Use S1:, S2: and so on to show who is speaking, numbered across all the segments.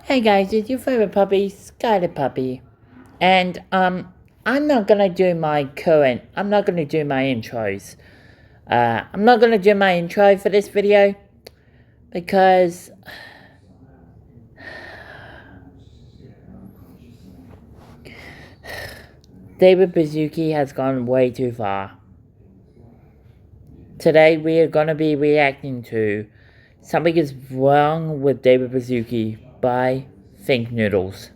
S1: Hey guys, it's your favorite puppy, Skyler Puppy. And I'm not gonna do my intros. I'm not gonna do my intro for this video because David Baszucki has gone way too far. Today we are gonna be reacting to Something Is Wrong with David Baszucki by thinknoodles.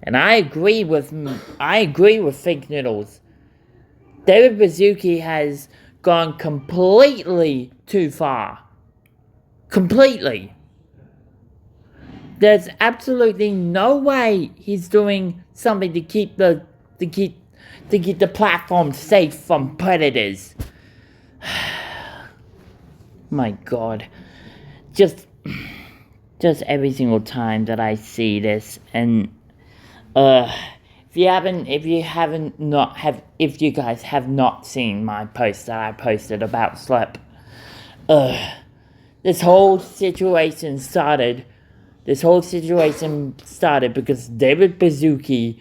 S1: And I agree with thinknoodles. David Baszucki has gone completely too far. Completely. There's absolutely no way he's doing something to keep the platform safe from predators. My God. Just every single time that I see this, and if you guys have not seen my post that I posted about Slep, this whole situation started because David Baszucki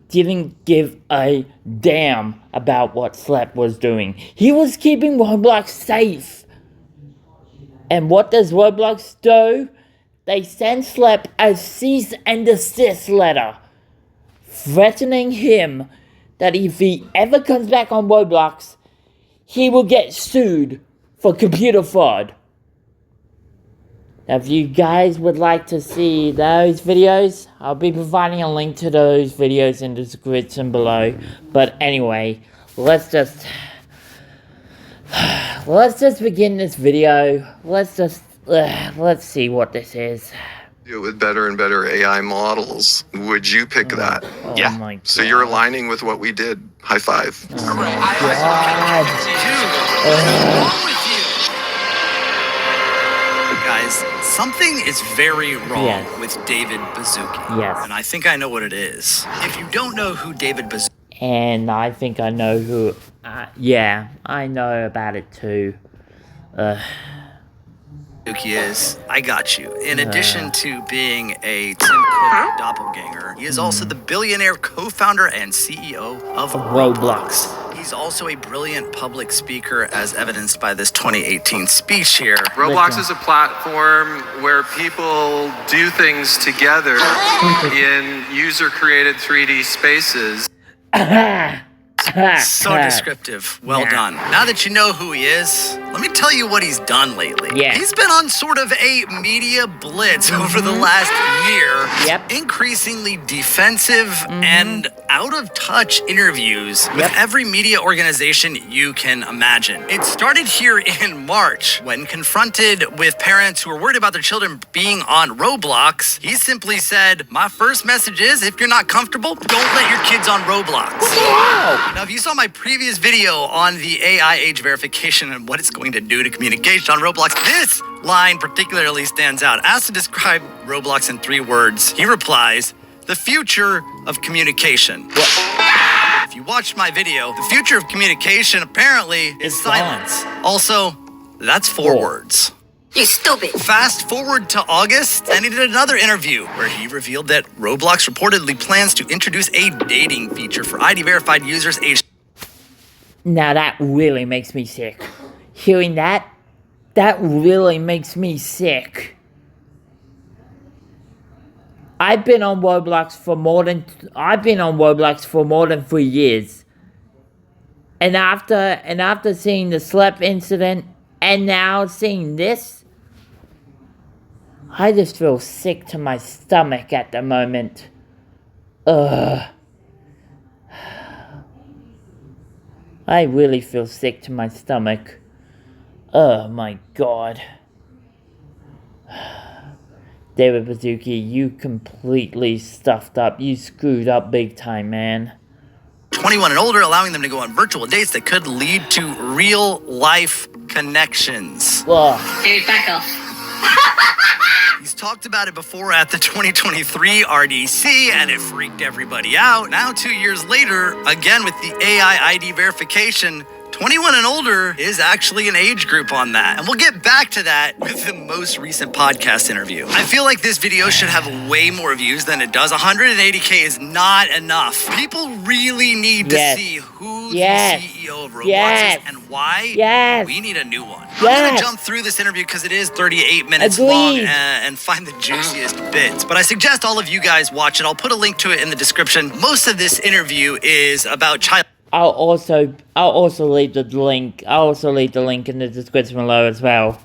S1: didn't give a damn about what Slep was doing. He was keeping Roblox safe. And what does Roblox do? They send Slep a cease and desist letter, threatening him that if he ever comes back on Roblox, he will get sued for computer fraud. Now, if you guys would like to see those videos, I'll be providing a link to those videos in the description below. But anyway, let's just begin this video. Let's see what this is.
S2: With better and better AI models, would you pick that?
S1: Oh
S3: Yeah.
S1: my God.
S2: So you're aligning with what we did. High five.
S1: Oh my God.
S3: Guys, something is very wrong
S1: Yes.
S3: with David Baszucki.
S1: Yes.
S3: And I think I know what it is. If you don't know who David Baszucki
S1: And I think I know who. Yeah, I know about it too.
S3: is, I got you. In addition to being a Tim Cook doppelganger, he is also the billionaire co-founder and CEO of Roblox. He's also a brilliant public speaker, as evidenced by this 2018 speech here.
S2: Roblox is a platform where people do things together in user-created 3D spaces.
S3: So descriptive. Well done. Now that you know who he is, let me tell you what he's done lately.
S1: Yeah.
S3: He's been on sort of a media blitz over the last year.
S1: Yep.
S3: Increasingly defensive and out of touch interviews with every media organization you can imagine. It started here in March when confronted with parents who were worried about their children being on Roblox. He simply said, "My first message is if you're not comfortable, don't let your kids on Roblox."
S1: Wow.
S3: Now, if you saw my previous video on the AI age verification and what it's going to do to communication on Roblox, this line particularly stands out. Asked to describe Roblox in 3 words, he replies, "The future of communication." If you watched my video, the future of communication apparently is silence. Also, that's 4 words.
S4: You stupid.
S3: Fast forward to August, and he did another interview where he revealed that Roblox reportedly plans to introduce a dating feature for ID-verified users aged...
S1: Now that really makes me sick. Hearing that really makes me sick. I've been on Roblox for more than 3 years. And after seeing the Slep incident and now seeing this, I just feel sick to my stomach at the moment. I really feel sick to my stomach. Oh my God. David Baszucki, you completely stuffed up. You screwed up big time, man.
S3: 21 and older, allowing them to go on virtual dates that could lead to real-life connections.
S1: Ugh.
S4: Dude, back off.
S3: He's talked about it before at the 2023 RDC, and it freaked everybody out. Now, 2 years later, again with the AI ID verification, 21 and older is actually an age group on that. And we'll get back to that with the most recent podcast interview. I feel like this video should have way more views than it does. 180K is not enough. People really need to see who the CEO of Roblox is and why we need a new one. I'm going to jump through this interview because it is 38 minutes long and find the juiciest bits. But I suggest all of you guys watch it. I'll put a link to it in the description. Most of this interview is about child.
S1: I'll also leave the link. I'll also leave the link in the description below as well.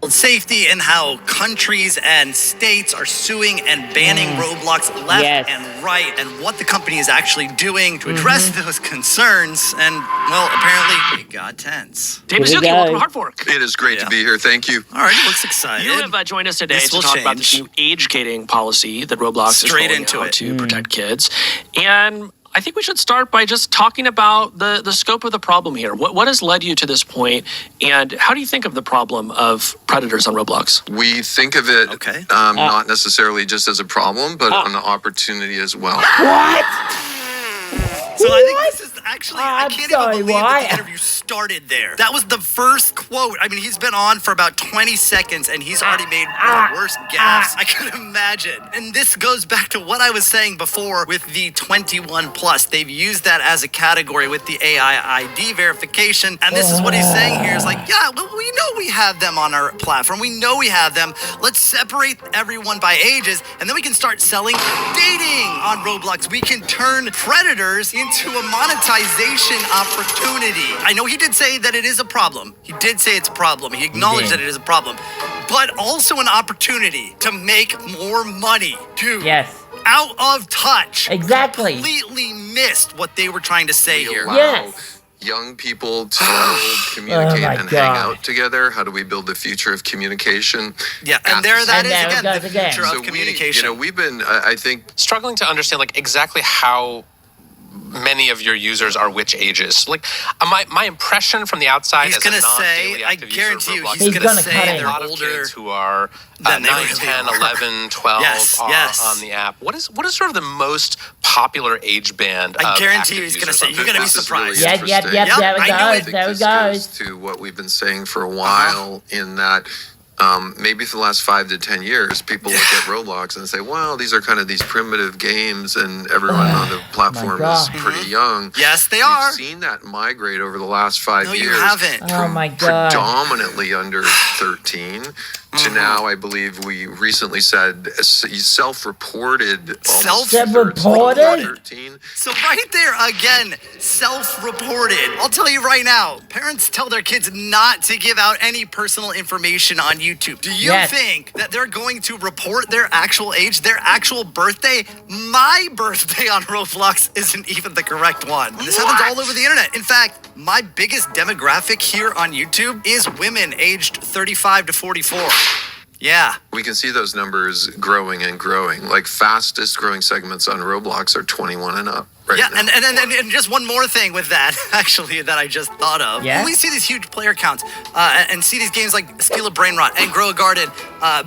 S3: Safety and how countries and states are suing and banning Roblox left and right, and what the company is actually doing to address those concerns. And, well, apparently it got tense.
S4: Dave Baszucki, welcome to Hard Fork.
S2: It is great to be here. Thank you.
S3: All right, looks excited.
S4: You have joined us today to talk about this new age gating policy that Roblox is rolling out to protect kids. And I think we should start by just talking about the scope of the problem here. What has led you to this point, and how do you think of the problem of predators on Roblox?
S2: We think of it not necessarily just as a problem, but an opportunity as well.
S1: What?
S3: So I think this is actually, I can't even believe that the interview started there. That was the first quote. I mean, he's been on for about 20 seconds and he's already made the worst gaffes I can imagine. And this goes back to what I was saying before with the 21 plus. They've used that as a category with the AI ID verification. And this is what he's saying here is like, yeah, well, we know we have them on our platform. We know we have them. Let's separate everyone by ages and then we can start selling dating on Roblox. We can turn predators into a monetization opportunity. I know he did say that it is a problem. He did say it's a problem. He acknowledged that it is a problem, but also an opportunity to make more money. Dude.
S1: Yes.
S3: Out of touch.
S1: Exactly.
S3: Completely missed what they were trying to say here.
S1: Yes.
S2: Young people to communicate and hang out together. How do we build the future of communication?
S3: Yeah, and there that is again, the future of communication.
S2: We've been, I think,
S5: struggling to understand like exactly how many of your users are which ages. Like my impression from the outside
S3: is
S5: a non-daily active user of Roblox,
S3: he's going to say
S5: a lot of kids who are 9, 10, 11, 12 are on the app. What is sort of the most popular age band?
S3: I guarantee you he's going to say, you're going to be surprised.
S2: Really
S1: Yep, there we go.
S2: Goes to what we've been saying for a while in that maybe for the last 5 to 10 years, people look at Roblox and say, well, these are kind of these primitive games and everyone on the platform is pretty young.
S3: Yes, they are.
S2: We've seen that migrate over the last 5 years.
S3: No, you haven't.
S1: Oh my God.
S2: Predominantly under 13 to now, I believe we recently said self-reported.
S1: Self-reported?
S3: So right there again, self-reported. I'll tell you right now, parents tell their kids not to give out any personal information on YouTube. Do you think that they're going to report their actual age, their actual birthday? My birthday on Roblox isn't even the correct one. This happens all over the internet. In fact, my biggest demographic here on YouTube is women aged 35 to 44. Yeah.
S2: We can see those numbers growing and growing. Like fastest growing segments on Roblox are 21 and up. Right now.
S3: And just one more thing with that, actually, that I just thought of. When we see these huge player counts and see these games like Steal a Brain Rot and Grow a Garden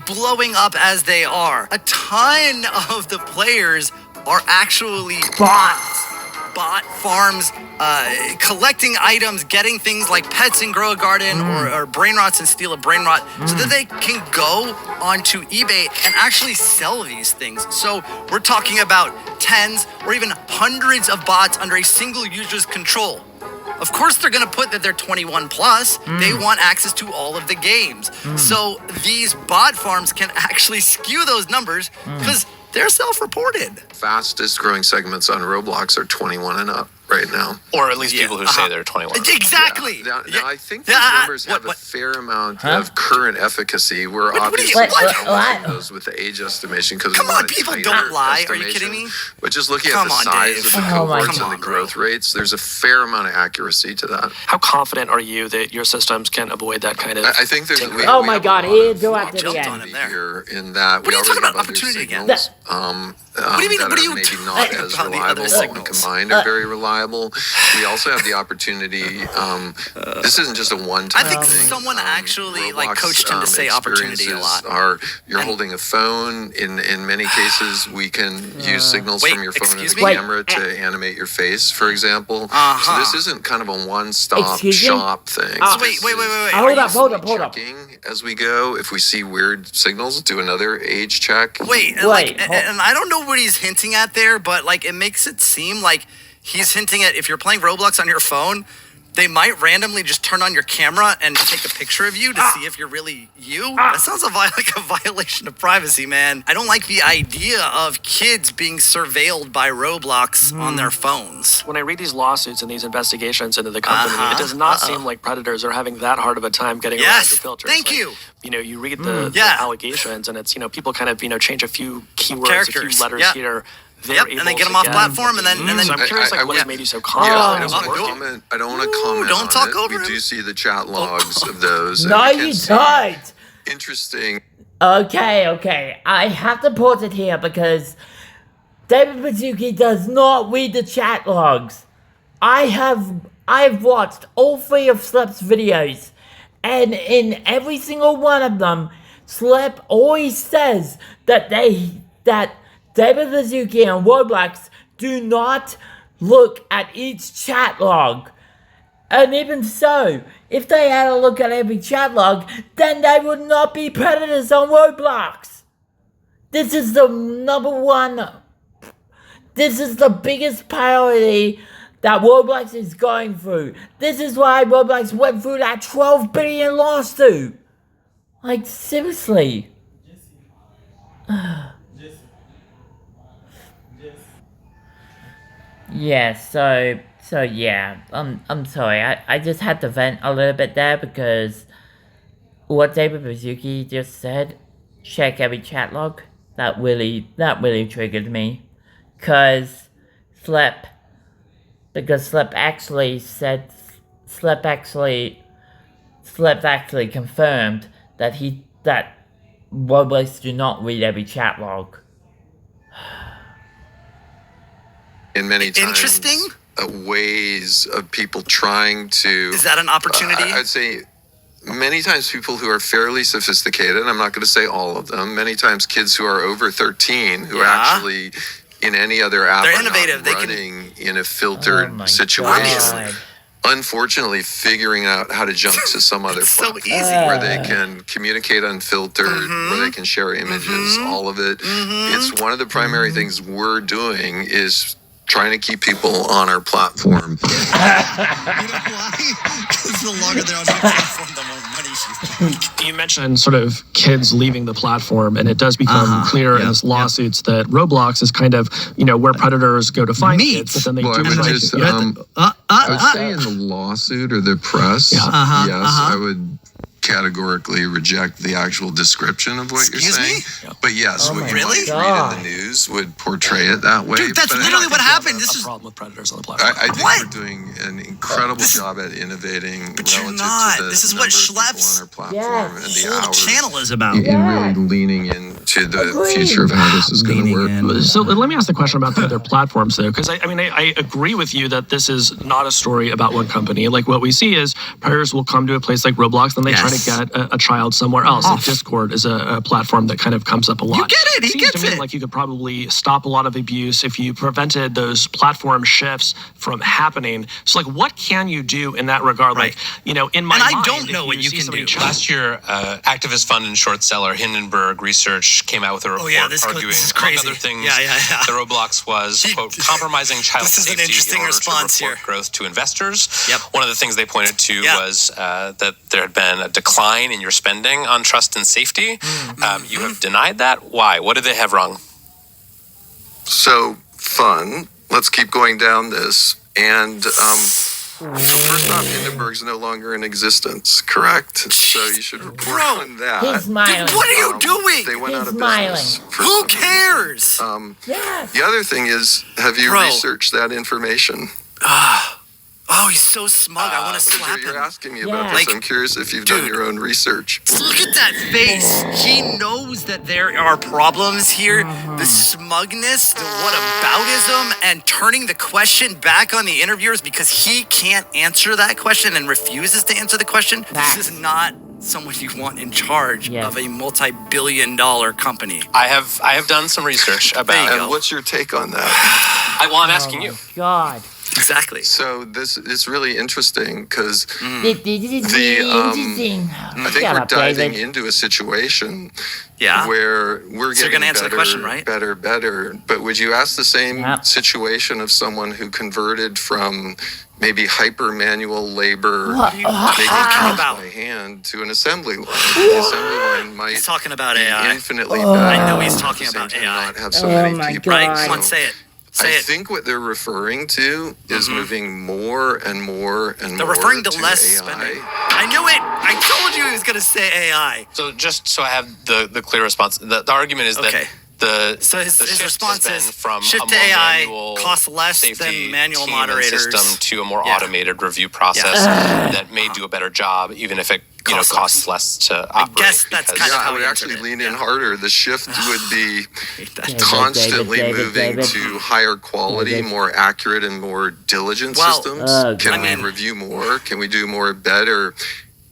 S3: blowing up as they are, a ton of the players are actually bots. Bot farms, collecting items, getting things like pets and Grow a Garden or Brain Rots and Steal a Brain Rot so that they can go onto eBay and actually sell these things. So we're talking about tens or even hundreds of bots under a single user's control. Of course, they're going to put that they're 21 plus. They want access to all of the games. So these bot farms can actually skew those numbers because they're self-reported.
S2: Fastest growing segments on Roblox are 21 and up right now.
S5: Or at least people who say they're 21.
S3: Exactly.
S2: Now, I think those numbers have a fair amount of current efficacy. We're obviously those with the age estimation because
S3: come on, people don't lie. Are you kidding me?
S2: But just looking at the size of the cohorts and the growth rates, there's a fair amount of accuracy to that.
S4: How confident are you that your systems can avoid that kind of?
S2: I think there's.
S1: Oh my God! Here, do it again.
S2: Here in that.
S3: What are you talking about? Opportunity again?
S2: What do you mean? What do you maybe not as reliable? When combined, are very reliable. reliable. We also have the opportunity. This isn't just a one-time
S3: I think
S2: thing.
S3: someone actually
S2: Roblox,
S3: coached him to say opportunity a lot.
S2: You're holding a phone. In many cases, we can use signals from your phone and the
S3: me?
S2: camera to animate your face, for example. So this isn't kind of a one-stop
S1: Excuse me?
S2: shop thing.
S3: Wait.
S1: Hold up.
S2: Checking as we go. If we see weird signals, do another age check.
S3: Wait, and I don't know what he's hinting at there, but like it makes it seem like he's hinting at if you're playing Roblox on your phone, they might randomly just turn on your camera and take a picture of you to see if you're really you. That sounds like a violation of privacy, man. I don't like the idea of kids being surveilled by Roblox on their phones.
S4: When I read these lawsuits and these investigations into the company, it does not seem like predators are having that hard of a time getting around the filters.
S3: Thank you.
S4: You know, you read the allegations, and it's, people kind of, change a few keywords,
S3: Characters.
S4: a few letters here.
S3: And they get them off platform, and then
S4: So I'm curious, what has made you so confident?
S2: I don't want to comment.
S3: Don't talk
S2: on it.
S3: over
S2: We
S3: him.
S2: do see the chat logs of those.
S1: No, you don't.
S2: Interesting.
S1: Okay. I have to pause it here because David Baszucki does not read the chat logs. I've watched all 3 of Slep's videos, and in every single one of them, Slep always says that David Baszucki and Roblox do not look at each chat log. And even so, if they had a look at every chat log, then they would not be predators on Roblox. This is the number one. This is the biggest priority that Roblox is going through. This is why Roblox went through that 12 billion lawsuit. Like, seriously. Yeah, so yeah, I'm sorry, I just had to vent a little bit there because what David Baszucki just said, check every chat log, that really triggered me, because Slep actually confirmed that Roblox do not read every chat log.
S2: In many times,
S3: Interesting.
S2: Ways of people trying to.
S3: Is that an opportunity?
S2: I'd say many times people who are fairly sophisticated, I'm not going to say all of them, many times kids who are over 13 who actually in any other app
S3: They're
S2: are
S3: innovative.
S2: not running in a filtered situation.
S3: God.
S2: Unfortunately, figuring out how to jump to some other platform
S3: easy.
S2: where they can communicate unfiltered, where they can share images, all of it. It's one of the primary things we're doing is trying to keep people on our platform.
S3: You know why? Because the longer they're on the platform, the more money she's making.
S4: You mentioned sort of kids leaving the platform, and it does become clear in this lawsuits that Roblox is kind of, where predators go to find kids, but then they do
S2: I would say in the lawsuit or the press, I would categorically reject the actual description of what you're saying. But yes, what you might read in the news would portray it that way.
S3: Dude, that's literally what happened. This is
S4: a problem with predators on the platform.
S2: I think we're doing an incredible job at innovating relative to the
S3: This is what Schlepp's
S2: on our platform and the hours
S3: channel is about.
S2: and really leaning into the future of how this is going to work.
S4: So let me ask the question about the other platforms, though, because I agree with you that this is not a story about one company. Like what we see is predators will come to a place like Roblox, then they try to get a child somewhere else. Like Discord is a platform that kind of comes up a lot.
S3: You get it. He gets
S4: to me
S3: it.
S4: like you could probably stop a lot of abuse if you prevented those platform shifts from happening. So like, what can you do in that regard? Like, in my mind,
S3: I don't know what you can do.
S5: Last year, activist fund and short seller Hindenburg Research came out with a report arguing, among other things, that Roblox was, quote, compromising child safety in order to report growth to investors. One of the things they pointed to was that there had been a decline in your spending on trust and safety. You have denied that. Why? What did they have wrong?
S2: So fun. Let's keep going down this. And first off, Hindenburg's no longer in existence, correct? So you should report on that.
S1: He's smiling.
S3: Dude, what are you doing?
S2: They went out of
S1: smiling.
S2: business.
S3: Who cares?
S2: The other thing is, have you researched that information?
S3: Oh, he's so smug. I want to slap
S2: You're
S3: him.
S2: asking me about this. I'm curious if you've done your own research.
S3: Look at that face. He knows that there are problems here. The smugness, the whataboutism, and turning the question back on the interviewers because he can't answer that question and refuses to answer the question. This is not someone you want in charge of a multi-billion-dollar company.
S5: I have done some research about.
S2: And what's your take on that?
S5: I'm asking you.
S1: God.
S3: Exactly.
S2: So this is really interesting because
S1: This is really interesting.
S2: I think we're diving into a situation where we're getting
S3: gonna answer the question, right?
S2: better. But would you ask the same situation of someone who converted from maybe hyper manual labor, making things by hand, to an assembly line? The assembly line might
S3: he's talking about
S2: be
S3: AI.
S2: infinitely better.
S3: I know he's talking about AI.
S2: Not have so many people.
S3: Right? Come on, say it.
S2: I think what they're referring to is moving more and more and more.
S3: They're referring to less
S2: AI.
S3: spending. I knew it. I told you he was going to say AI.
S5: So just so I have the clear response, the argument is that
S3: his response is
S5: from
S3: shift
S5: a
S3: to
S5: more
S3: AI
S5: manual
S3: costs less than manual moderators
S5: system to a more automated review process that may do a better job, even if it costs less to operate.
S3: I guess that's kind of how
S2: I would actually lean in harder. The shift would be
S1: David,
S2: constantly
S1: David,
S2: moving
S1: David.
S2: to higher quality, more accurate, and more diligent systems. Can we review more? Can we do more better?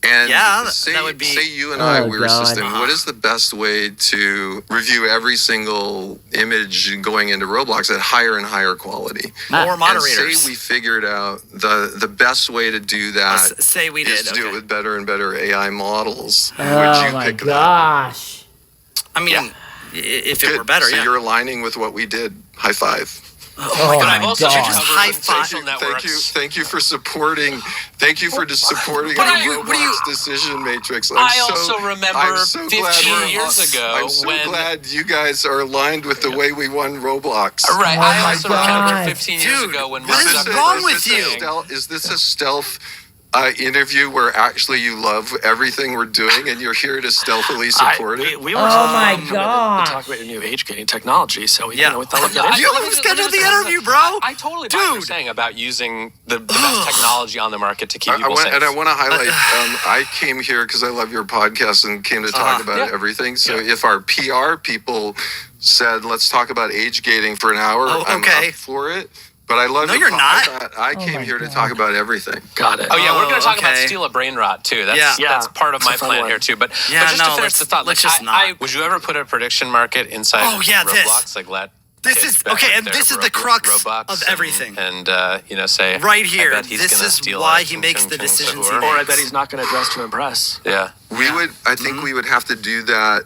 S2: And say,
S3: that would be.
S2: Say you and I, we were assisting. What is the best way to review every single image going into Roblox at higher and higher quality?
S3: More moderators.
S2: And say we figured out the best way to do that.
S3: Say we did.
S2: Is to do it with better and better AI models.
S1: Oh
S2: Would you
S1: my
S2: pick
S1: gosh.
S3: I mean, if it were better,
S2: so you're aligning with what we did. High five.
S3: Oh my
S5: But I've also
S3: God.
S5: covered
S3: High five.
S5: social networks.
S2: Thank you for supporting. Thank you for supporting
S3: But
S2: the
S3: what do you-
S2: Roblox decision matrix.
S5: I also remember 15 years ago
S2: I'm so
S5: when.
S2: glad you guys are aligned with the way we won Roblox.
S5: Right, I also remember
S1: God.
S5: 15 years ago when
S3: what
S5: Mark
S3: is wrong
S5: Zuckerberg
S3: with
S5: was
S3: you?
S5: saying-
S2: Is this a stealth interview where actually you love everything we're doing and you're here to stealthily support it?
S4: We were
S1: my
S4: to
S1: God.
S4: talk about your new age gating technology, so we thought we'd get
S3: You
S4: into
S3: haven't scheduled the interview, bro.
S5: I totally buy what you're saying about using the best technology on the market to keep people safe.
S2: And I want to highlight, I came here because I love your podcast and came to talk about everything. So if our PR people said, let's talk about age gating for an hour, I'm up for it. But I love
S3: you're not.
S2: I came here to talk about everything.
S4: Got it.
S5: Oh yeah, we're going to talk about
S3: okay.
S5: steal a brain rot too. That's part of my plan here too. But just to finish the thought,
S3: let's just not.
S5: would you ever put a prediction market inside Roblox? Like let
S3: this is okay, and this is the crux of everything.
S5: And say
S3: right here.
S5: I bet he's
S3: This
S5: gonna
S3: is
S5: steal
S3: why
S5: that
S3: he
S5: from
S3: makes
S5: Chung
S3: the
S5: Chung
S3: decisions
S5: Sahur.
S3: he
S4: Or I
S3: makes.
S4: bet he's not going to dress to impress.
S5: Yeah.
S2: I think we would have to do that.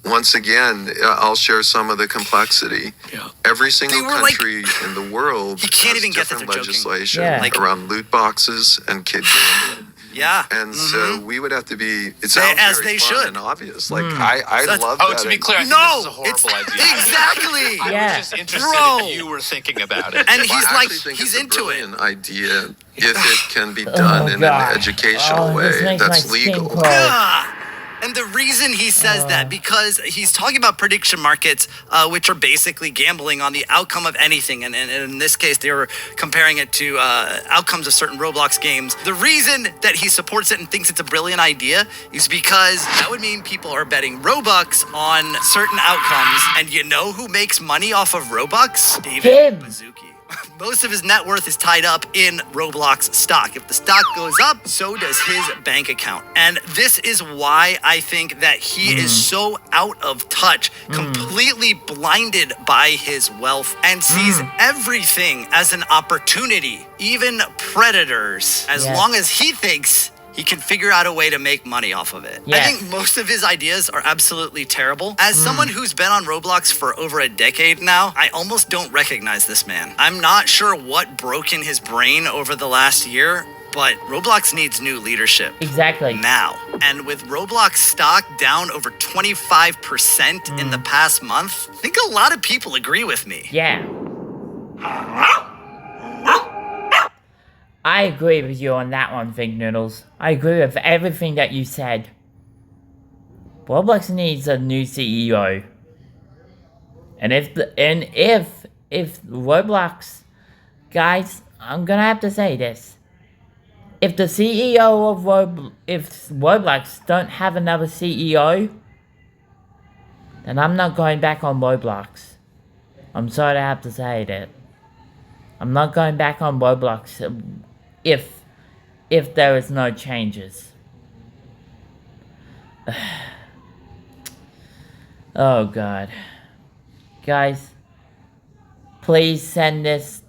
S2: Once again, I'll share some of the complexity.
S4: Yeah.
S2: Every single country in the world
S3: he can't
S2: has
S3: even get that
S2: different
S3: they're joking.
S2: legislation
S1: Yeah.
S2: around loot boxes and kid gambling.
S3: Yeah.
S2: And so we would have to be. It sounds
S3: as
S2: very
S3: they
S2: fun
S3: should.
S2: and obvious. Like I love that.
S5: To be clear, I think
S3: No,
S5: this is a horrible idea.
S3: Exactly.
S5: I was just interested
S3: Bro.
S5: if you were thinking about it.
S3: And
S2: I
S3: he's
S2: actually
S3: like,
S2: think
S3: he's
S2: it's
S3: into
S2: a
S3: it.
S2: brilliant idea if it can be done in
S1: God.
S2: an educational
S1: this
S2: way
S1: makes my
S2: that's
S1: skin
S2: legal.
S1: crawl.
S3: Ah. And the reason he says that, because he's talking about prediction markets, which are basically gambling on the outcome of anything. And in this case, they were comparing it to outcomes of certain Roblox games. The reason that he supports it and thinks it's a brilliant idea is because that would mean people are betting Robux on certain outcomes. And you know who makes money off of Robux? David Baszucki. Most of his net worth is tied up in Roblox stock. If the stock goes up, so does his bank account. And this is why I think that he is so out of touch, completely blinded by his wealth, and sees everything as an opportunity, even predators, as long as he thinks he can figure out a way to make money off of it. I think most of his ideas are absolutely terrible. As someone who's been on Roblox for over a decade now, I almost don't recognize this man. I'm not sure what broke in his brain over the last year, but Roblox needs new leadership.
S1: Exactly.
S3: Now. And with Roblox stock down over 25% in the past month, I think a lot of people agree with me.
S1: Yeah. I agree with you on that one, thinknoodles. I agree with everything that you said. Roblox needs a new CEO. And if Roblox guys I'm gonna have to say this. If the CEO of if Roblox don't have another CEO, then I'm not going back on Roblox. I'm sorry to have to say that. I'm not going back on Roblox if there is no changes. Oh God. Guys, please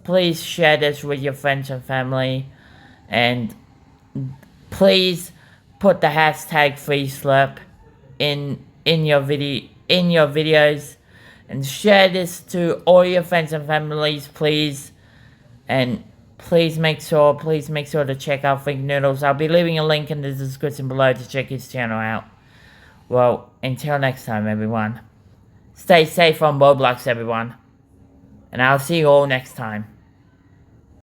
S1: please share this with your friends and family, and please put the hashtag FreeSlurp in your videos, and share this to all your friends and families, please. And please make sure to check out thinknoodles. I'll be leaving a link in the description below to check his channel out. Well, until next time, everyone. Stay safe on Roblox, everyone. And I'll see you all next time.